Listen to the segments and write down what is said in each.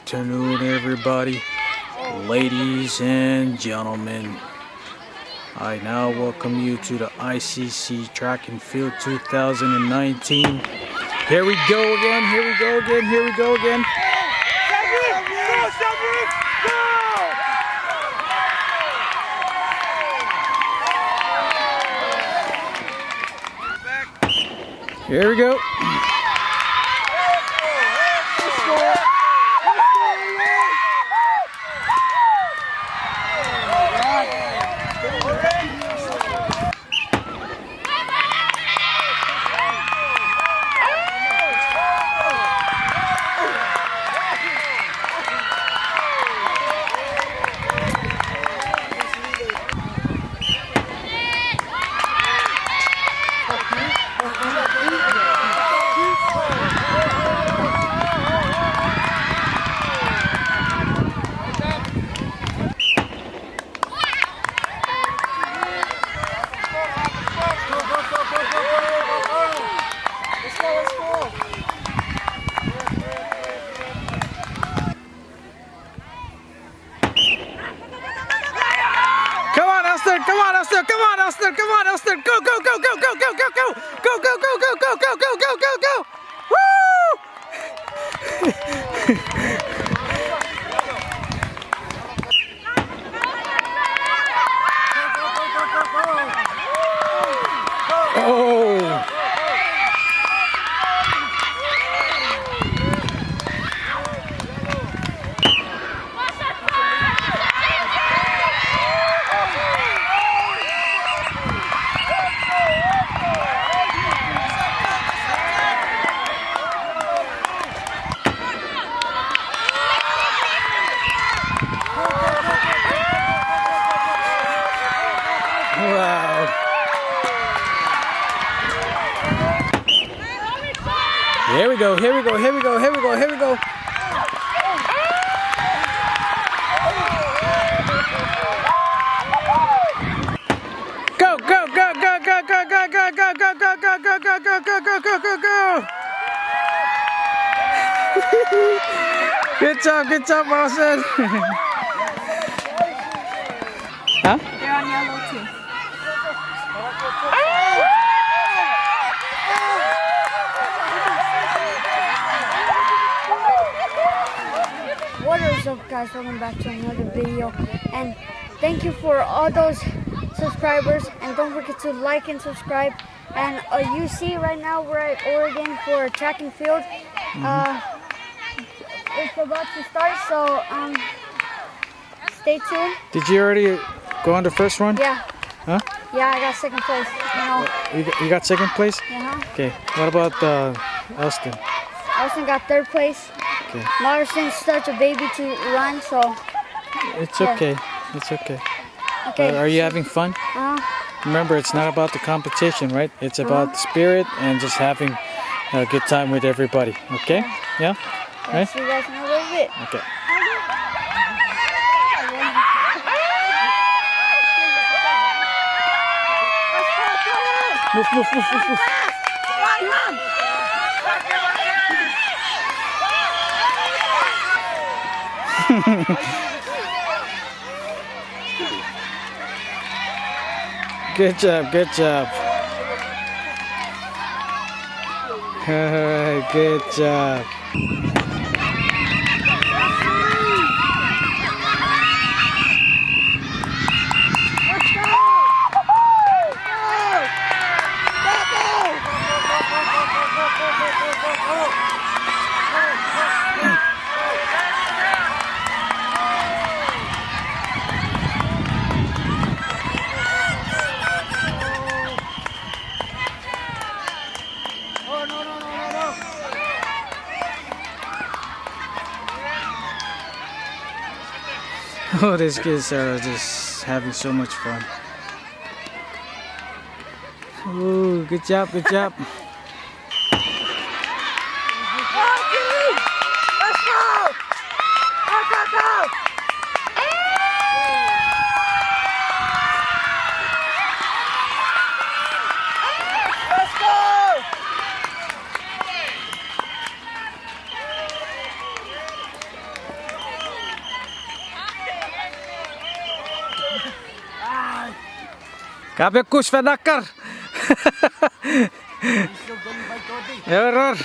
afternoon, everybody, ladies and gentlemen. I now welcome you to the ICC Track and Field 2019. Here we go again, here we go again, here we go again. Here we go. Come on, Elster, come on, Elster, come on, Elster, go, go, go, go, go, go, go, go, go, go, go, go, go, go, go, go, go, go, woo! Oh! Wow. Here we go, here we go, here we go, here we go, here we go. Go, go, go, go, go, go, go, go, go, go, go, go, go, go, go, go, go, go, go, go. Good job, Austin. Huh? They're on yellow too. What is up, guys? Welcome back to another video, and thank you for all those subscribers, and don't forget to like and subscribe. And you see right now we're at Oregon for track and field. It's about to start, so stay tuned. Did you already go on the first one? Yeah. Huh? Yeah, I got second place. You got second place? Uh-huh. Okay. What about Elston? Austin got third place. Okay. Morrison's such a baby to run, so It's yeah. okay. It's okay. Okay. Are you having fun? Remember, it's not about the competition, right? It's about the spirit and just having a good time with everybody. Okay? Yeah? Right? See you guys in a little bit. Okay. Move, move, move, move, move. Good job, good job. Alright, good job. Oh, these kids are just having so much fun. Oh, good job, good job. Kabe kus Fedakar. Error.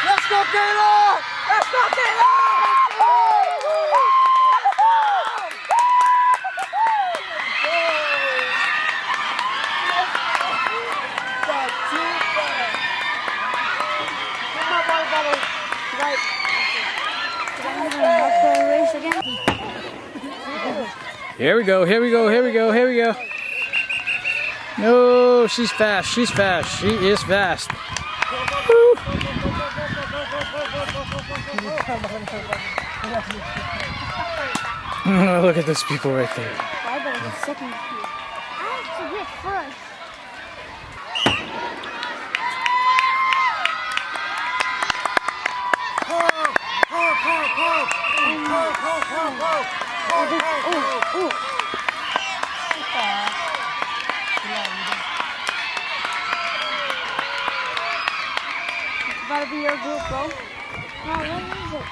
Let's go, Taylor! Let's go, Taylor! Here we go, here we go, here we go, here we go. No, she's fast, she's fast, she is fast. Woo. Look at those people right there. I better get second. I have to get first. Better be your group, bro. No, what is it?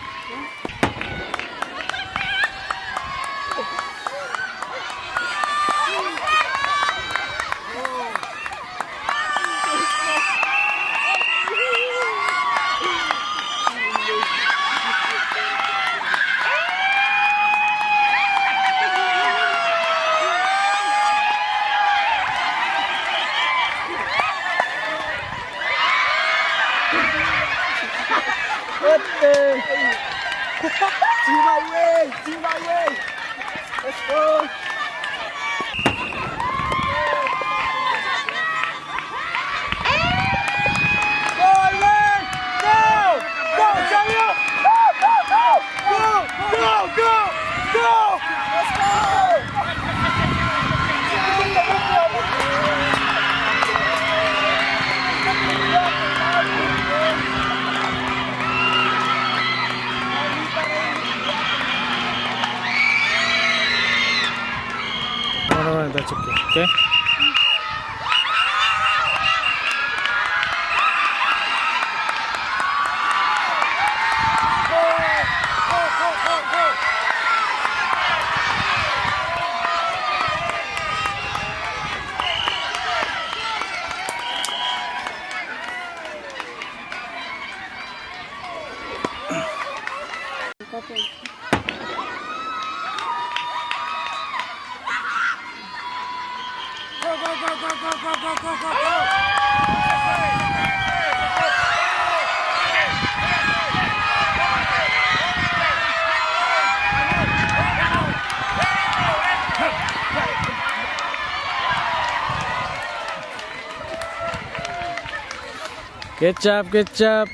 What the? Team away! Team away! Let's go! Go, Ivan! Go! Go, Daniel! Go, go, go! Go, go, go! Go! Let's go! No, that's okay, okay? Good job, good job.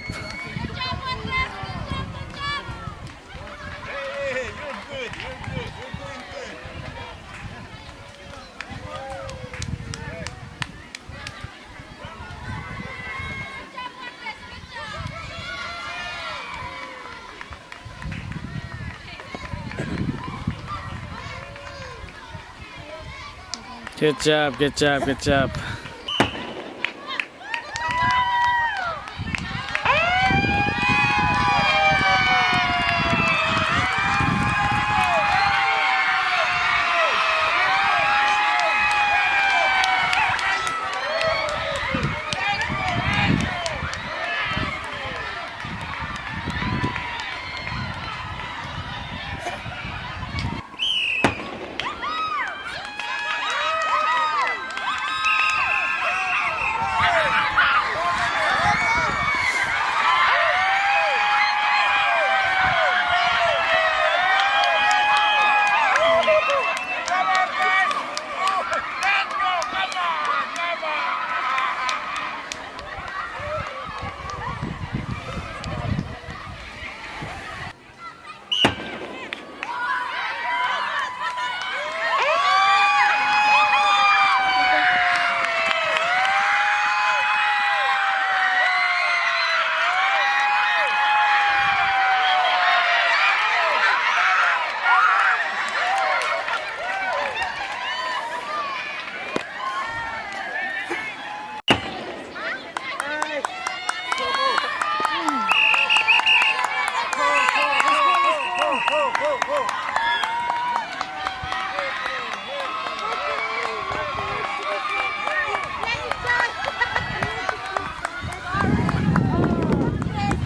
Good job, good job, good job.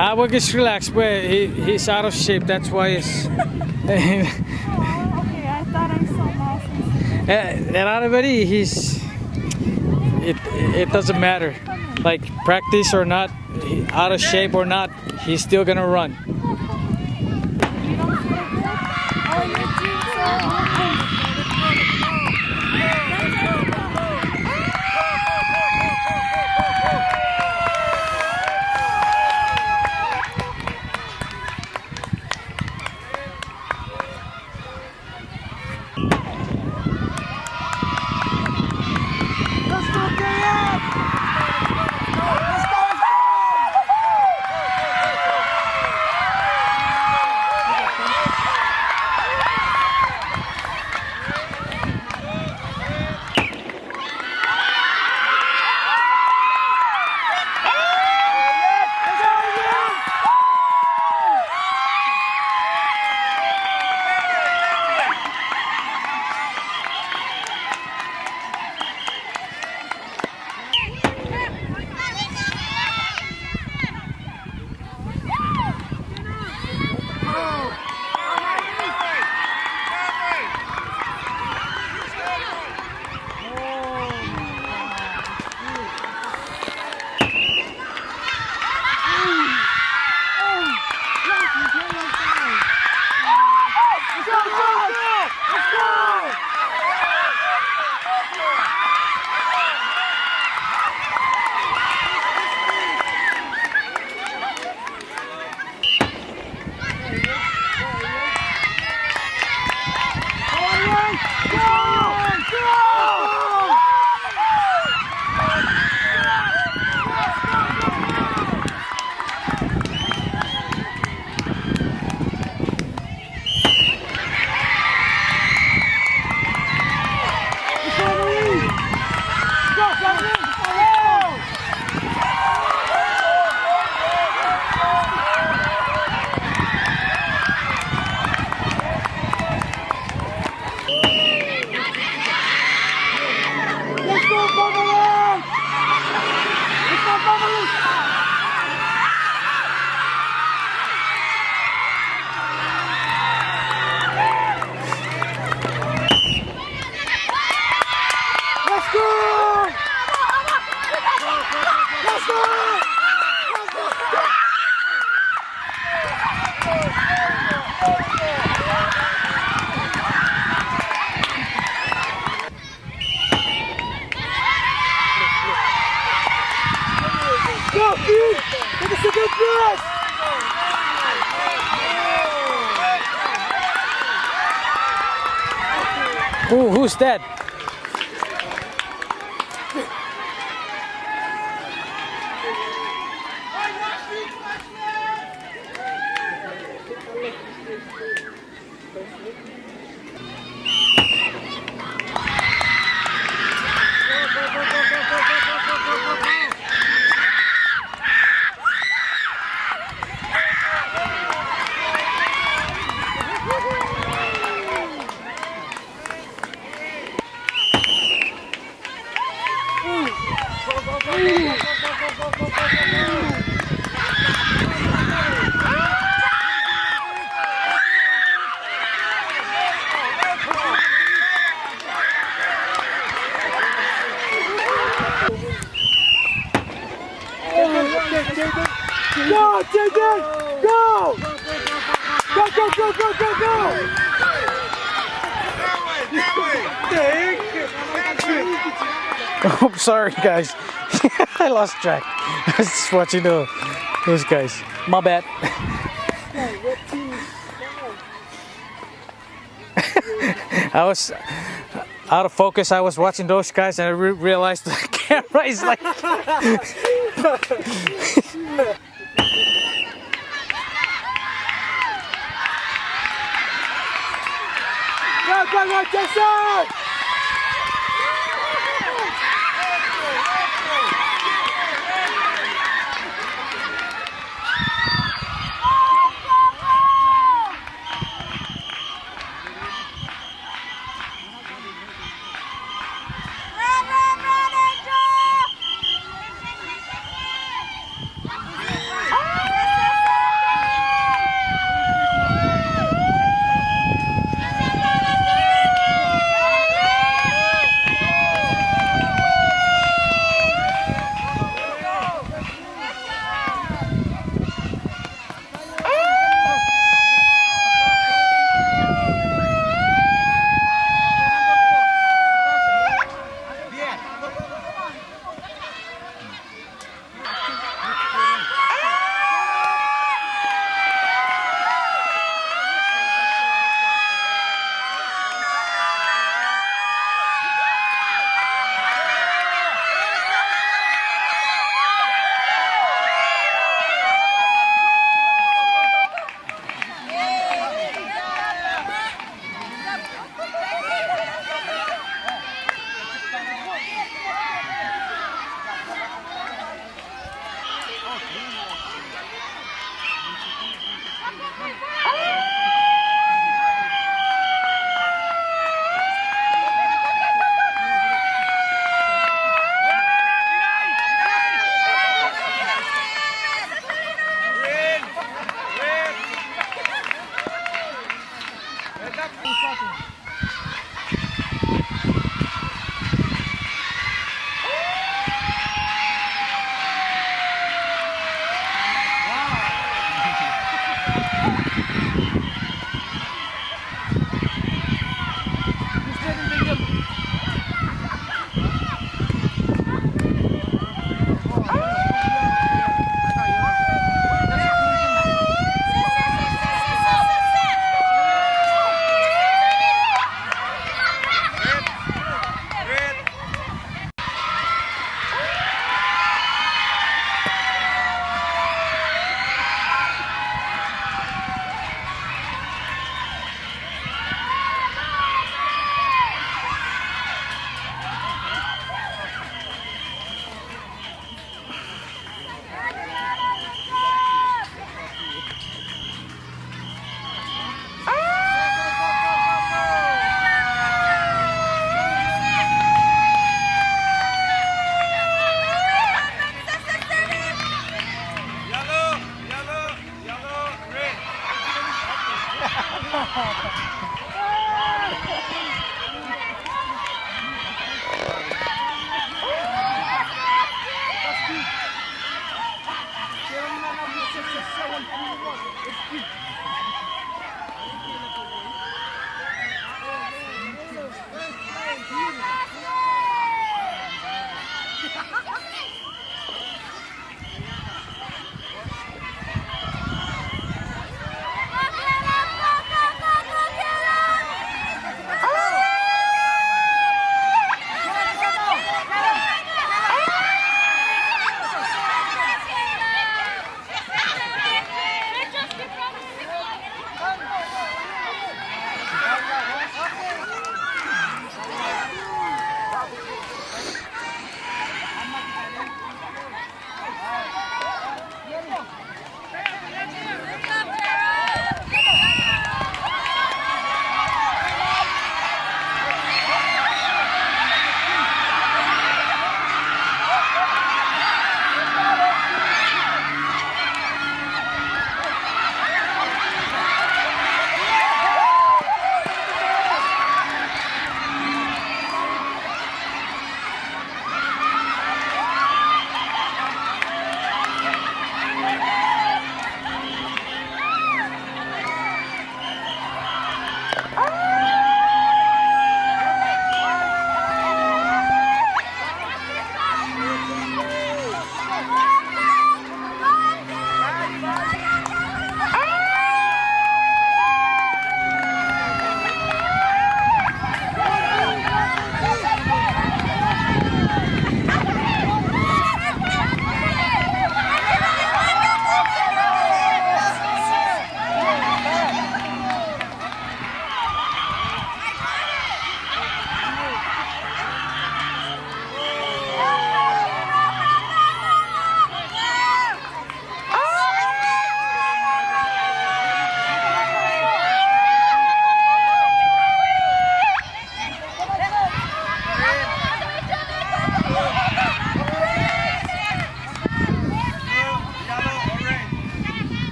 Well, just relax. But he's out of shape. That's why it's. Okay, I thought I saw muscles. Everybody, it doesn't matter. Like practice or not, out of shape or not, he's still gonna run. You don't feel good? Oh, your jeans are Who's that? Go, JJ! Go! Go, go, go, go, go, go! Oh, sorry guys. I lost track. I was just watching those guys. My bad. I was out of focus. I was watching those guys and I realized the camera is like... Go, Jason!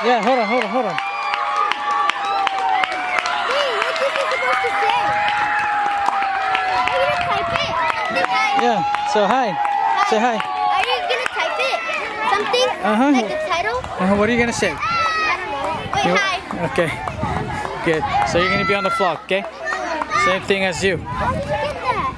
Yeah, hold on. Hey, what is this supposed to say? Are you gonna type it? Yeah, so hi. Say hi. Are you gonna type it? Something? Uh-huh. Like the title? What are you gonna say? I don't know. Wait, You- hi. Okay, good. So you're gonna be on the vlog, okay? Same thing as you. How did you get that?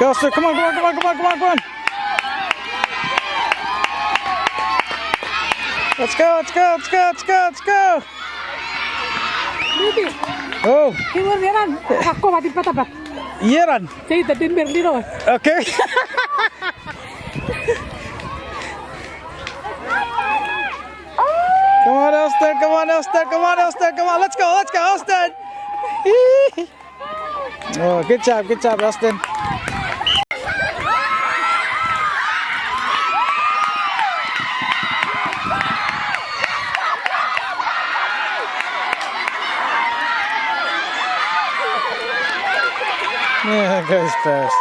Go, Austin. Come on, come on, come on, come on, come on, come on. Let's go, let's go, let's go, let's go, let's go. Lupi, Oh, timur meran. Aku mati patapat. Yeran. Saya tadi Berlino. Okay. Come on, Austin, come on, Austin, come on, Austin, come on. Let's go, Austin. Oh, good job, Austin. Yeah, that goes fast.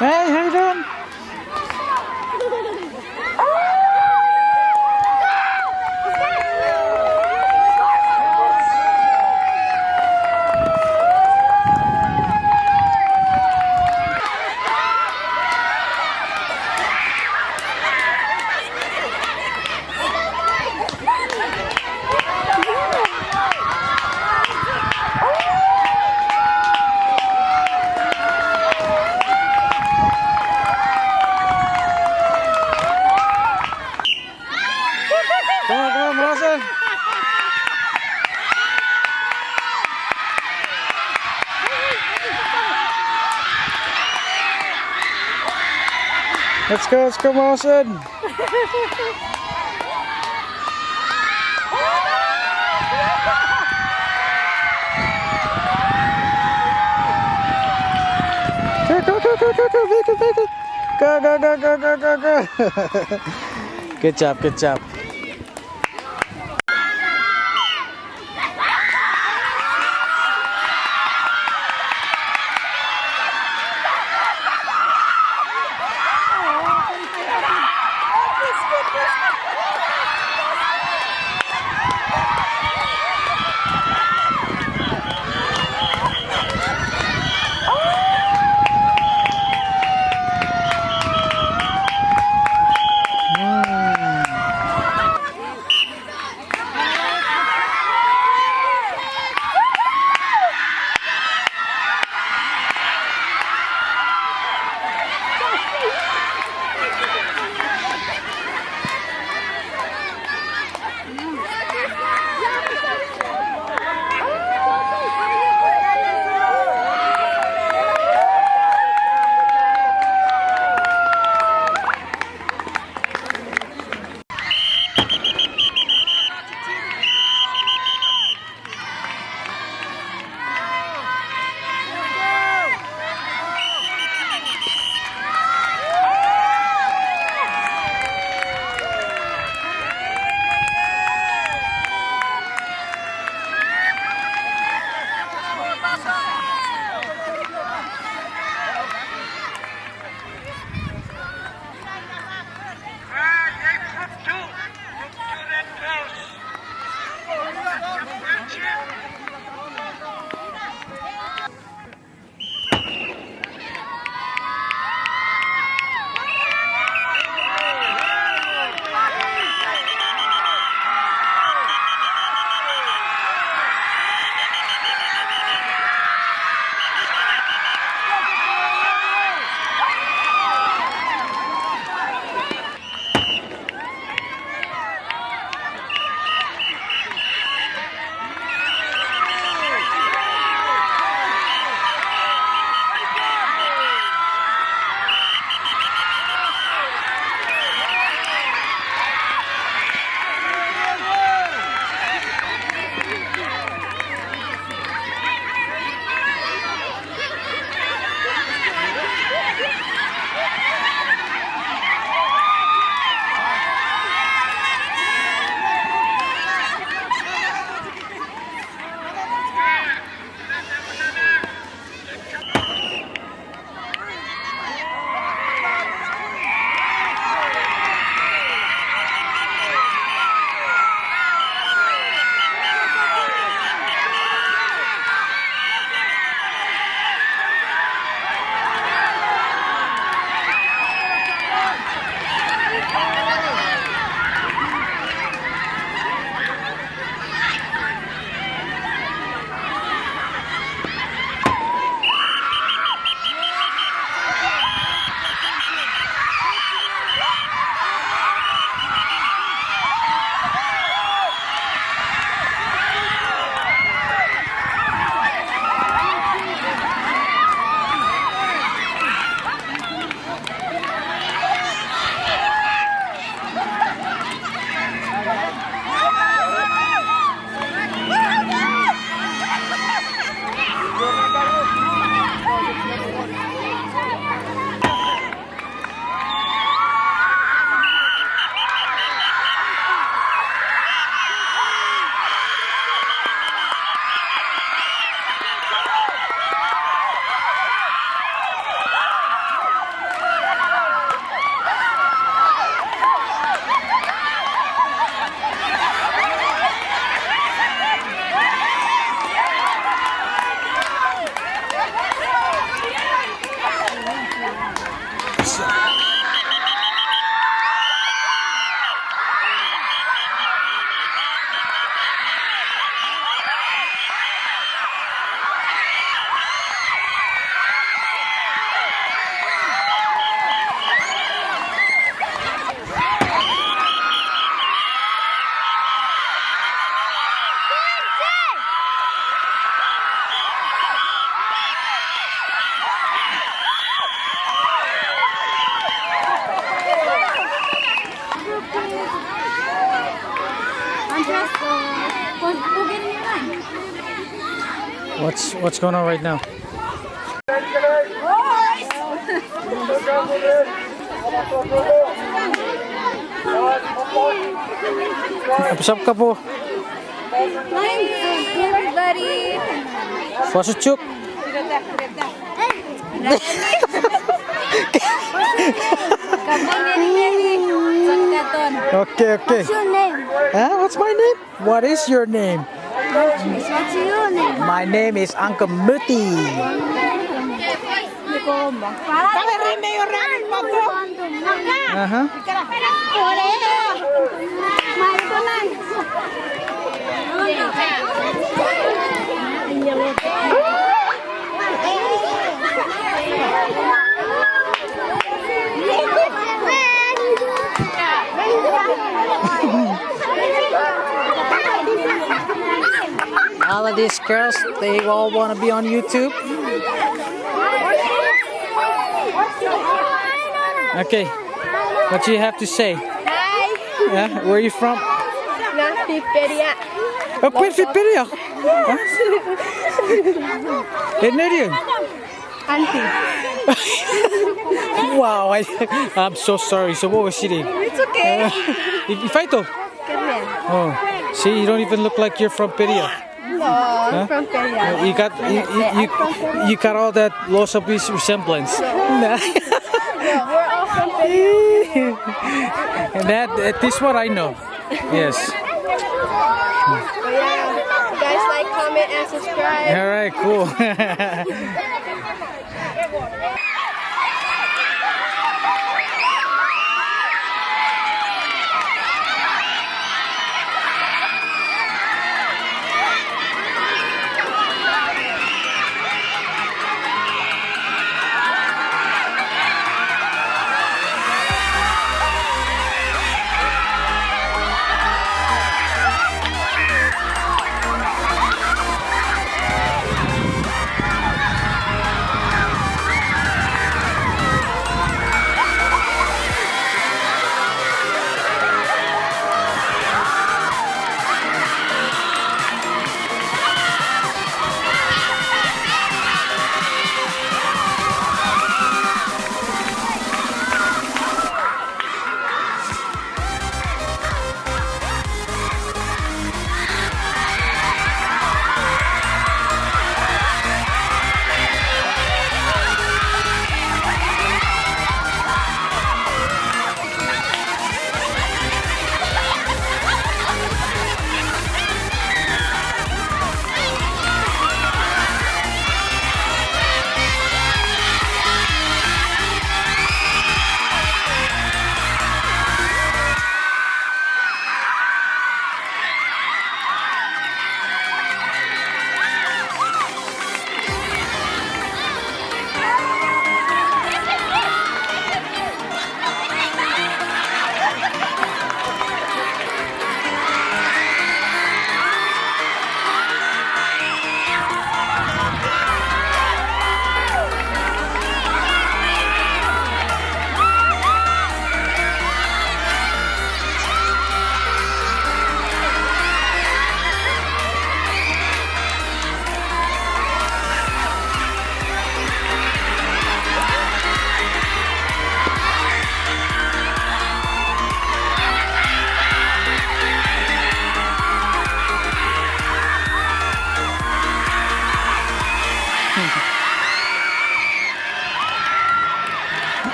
Hey, how you doing? Come on, Wilson. Let's go, Wilson. Go, make it. Go. Good job. What's going on right now? What's up, couple? Everybody. What's a chuk? Okay, okay. What's your name? Huh? What's my name? What is your name? What's your name? My name is Uncle Muti. Uh-huh. All of these girls, they all want to be on YouTube. Okay, what do you have to say? Hi. Yeah, where are you from? Nafiperia. Oh, Quinfipedia. Hey, Nadian. Auntie. Wow, I'm so sorry. So what was she doing? It's okay. Ifaito. Keren. Oh, see, you don't even look like you're from Peria. No, from Peria. You got all that loss of resemblance. We're all from Peria. And this one I know. Yes. But yeah, guys, like, comment, and subscribe. All right, cool.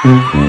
Nope.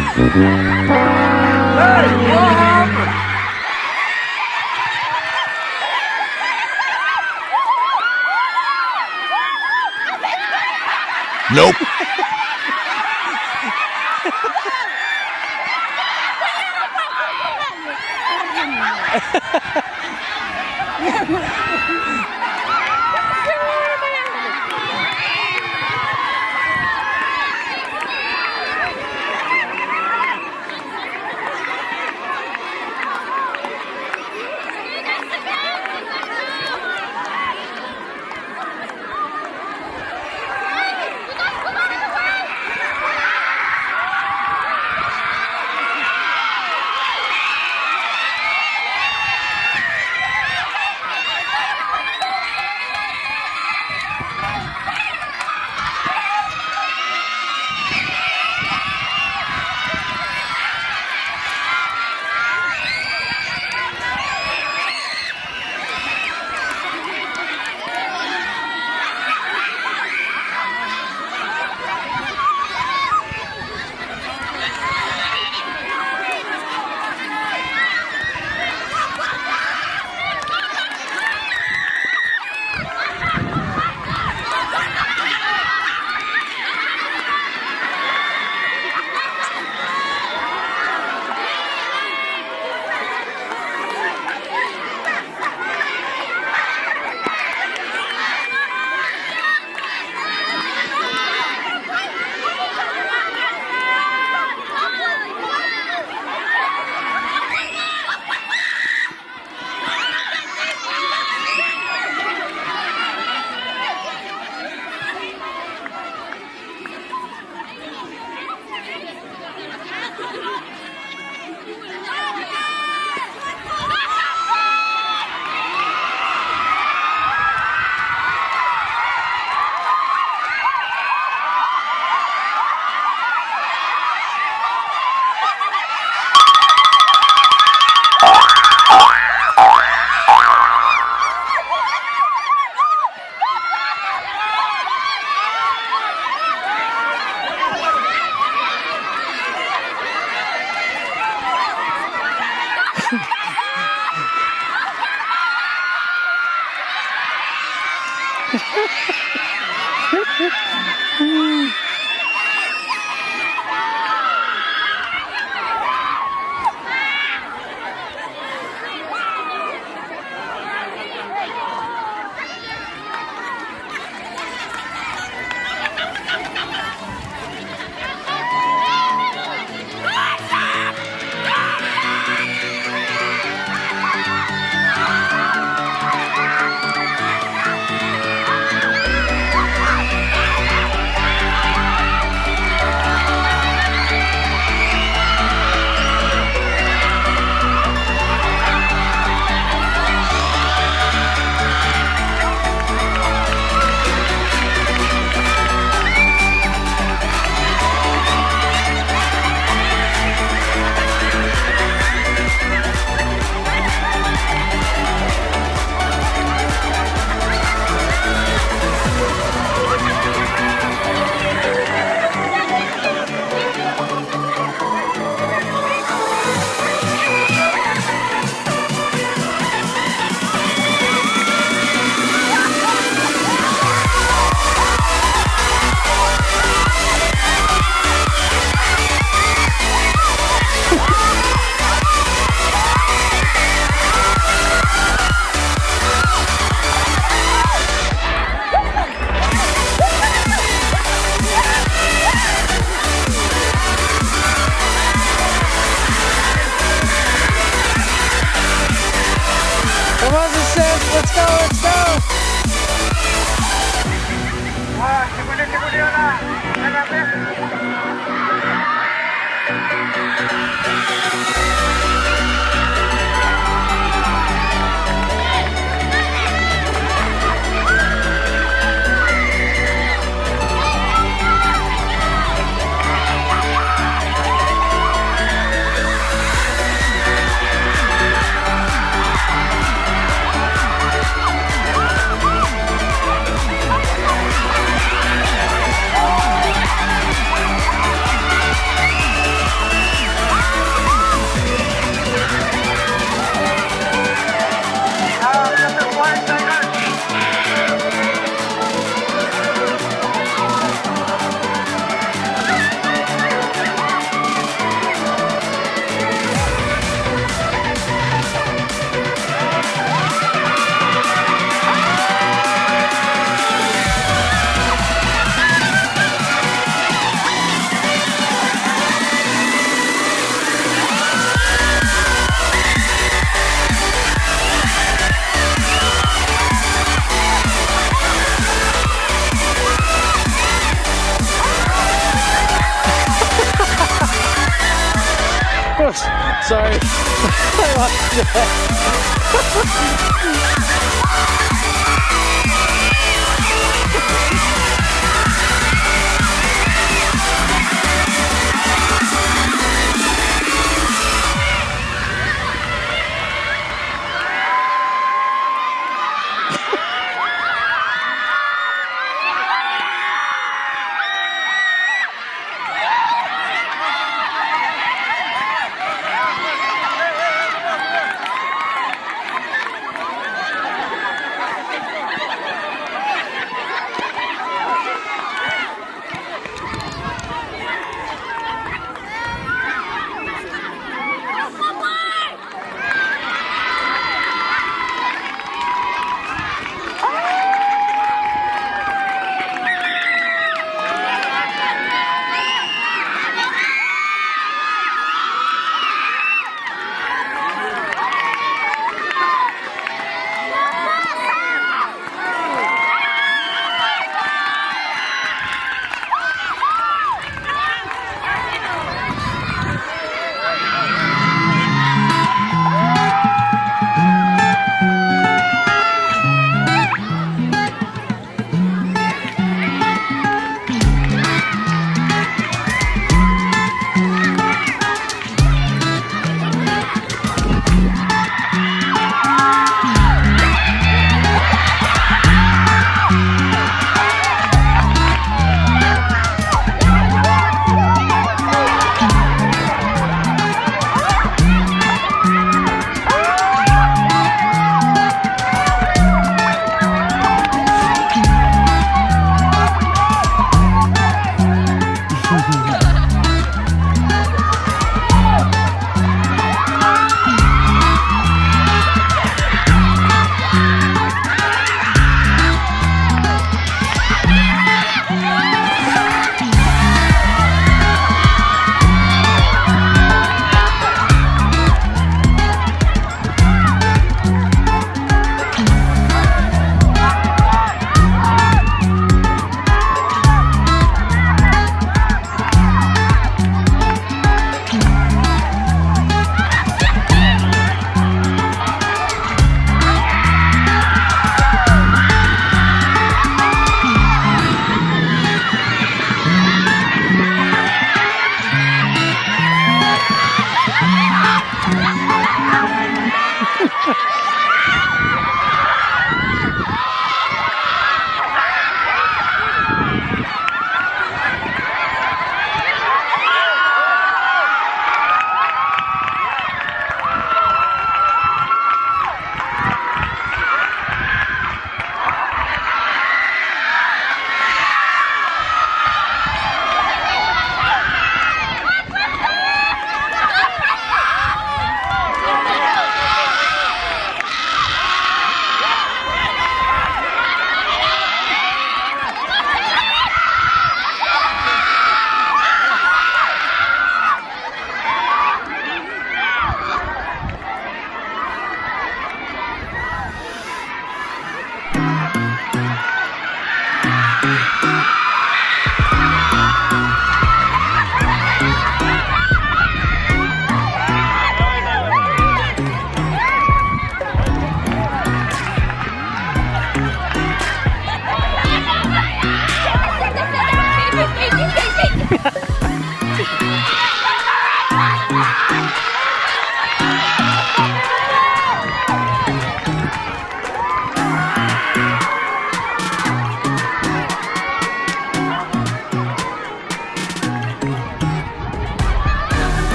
Come on, Vicente, let's go, let's go!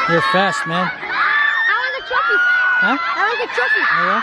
You're fast, man. I want the trophy. Huh? I want the trophy. Oh, yeah?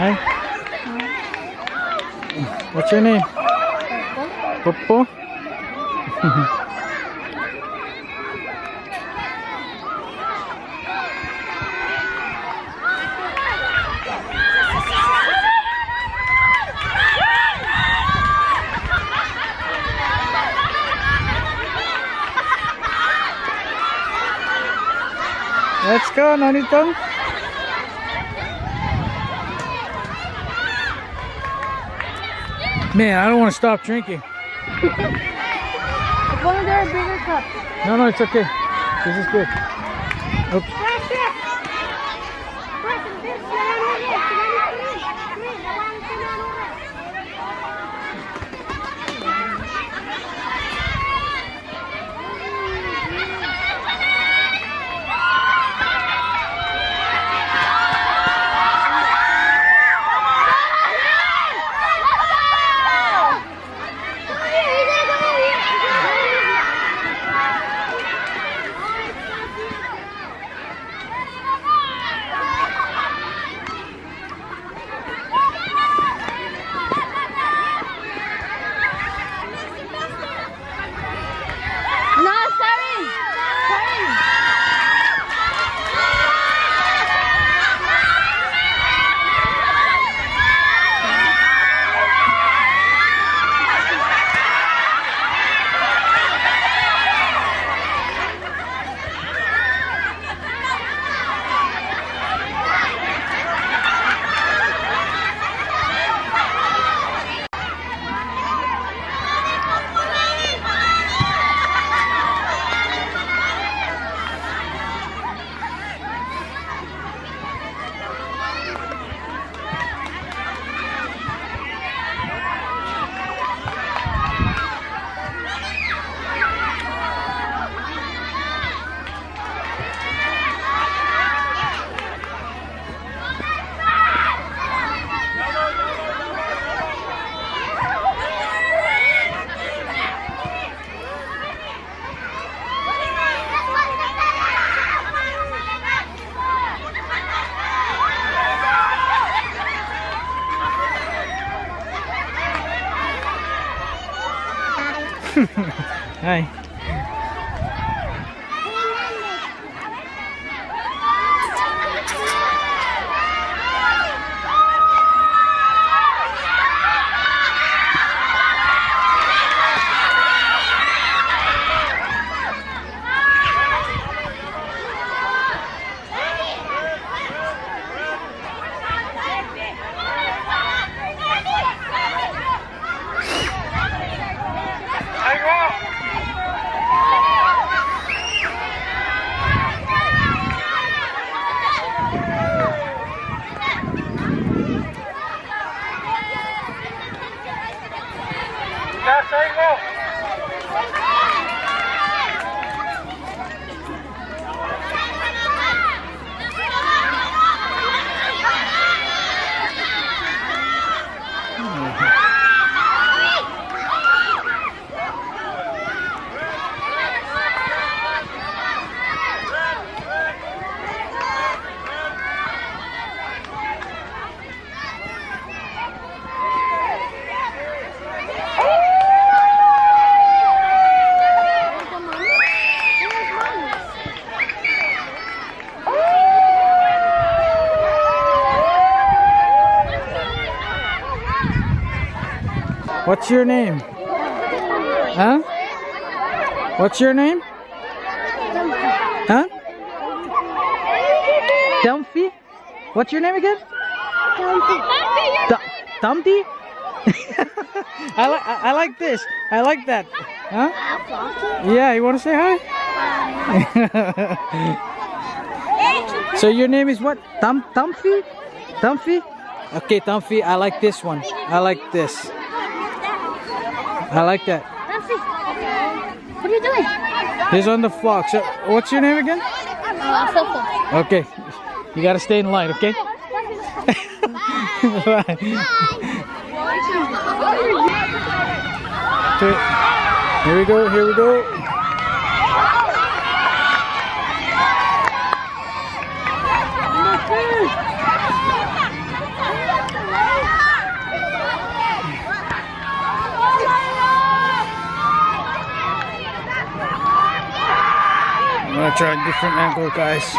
Hi. What's your name? Popo? Let's go, Nonitong. Man, I don't want to stop drinking. One of their bigger cups. No, it's okay. This is good. Oops. No, sorry. Hi. What's your name? Huh? What's your name? Huh? Dumpy? What's your name again? Dumpty? I like this. I like that. Huh? Yeah, you want to say hi? So your name is what? Dumpy? Dumpy? Okay, Dumpy, I like this one. I like this. I like that. What are you doing? He's on the flock. So, what's your name again? Okay. You gotta stay in line, okay? Bye. Okay. Here we go, here we go. I'm gonna try a different angle, guys.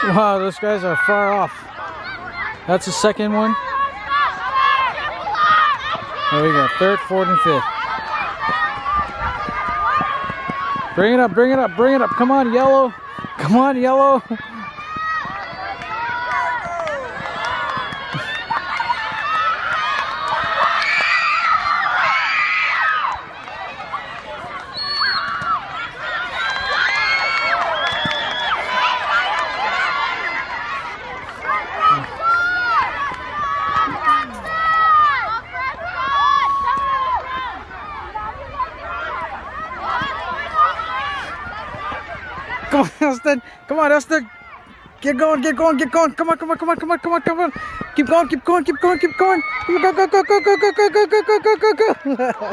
Wow, those guys are far off. That's the second one. There we go, third, fourth, and fifth. Bring it up, bring it up, bring it up. Come on, yellow. Come on, yellow. Come on, Elston. Come on, Elston. Get going, get going, get going. Come on, come on, come on, come on, come on, come on. Keep going, keep going, keep going, keep going. Go, go, go, go, go, go, go, go, go, go, go, go, go.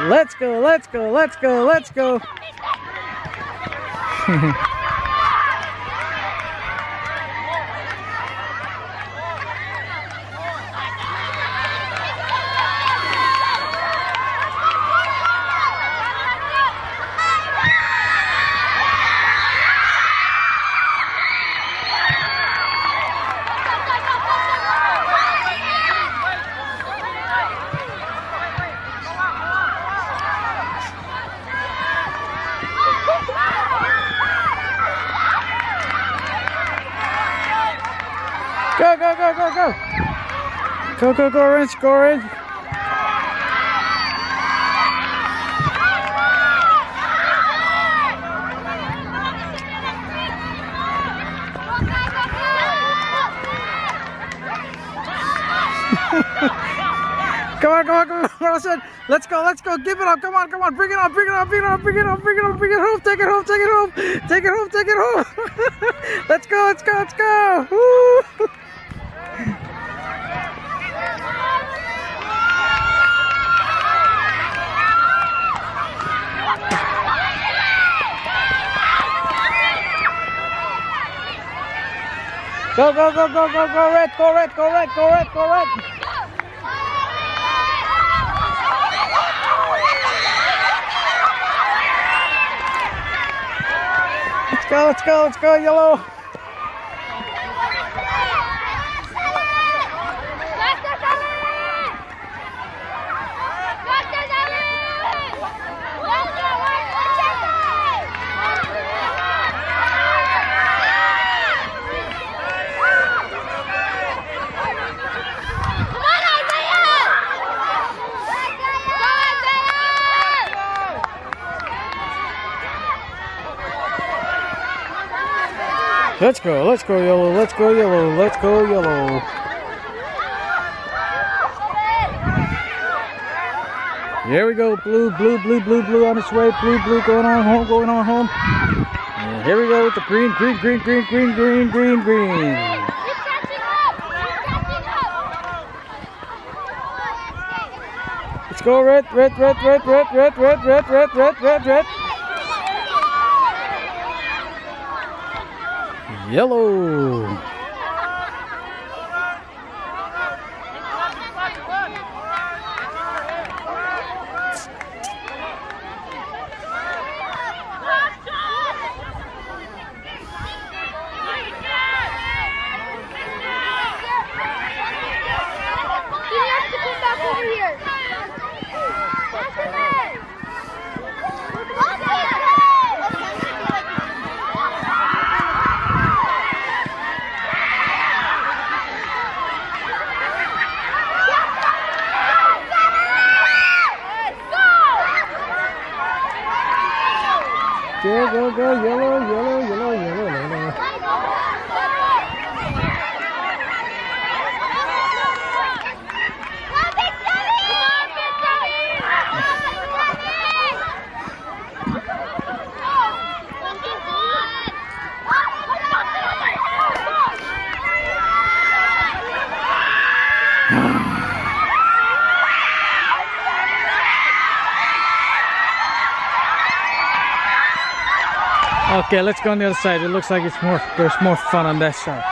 Let's go, let's go, let's go, let's go. Go, go, go, go, go. Go, go, go, Orange, go, Orange. Come on, come on, come on, Carlson. Let's go, let's go. Give it up. Come on, come on. Bring it up, bring it up, bring it up, bring it up, bring it up, bring it home. Take it home, take it home. Take it home, take it home. Let's go, let's go, let's go. Woo. Go, go, go, go, go, go, red, go, red, go, red, go, red, go, red. Let's go, let's go, yellow. Let's go yellow, let's go yellow, let's go yellow. Here we go, blue, blue, blue, blue, blue on its way, blue, blue going on home, going on home. And here we go with the green, green, green, green, green, green, green, green. Let's go red, red, red, red, red, red, red, red, red, red, red, red. Yellow. Go, go, go, yellow, yellow, yellow, yellow, yellow. Okay, let's go on the other side. It looks like there's more fun on that side.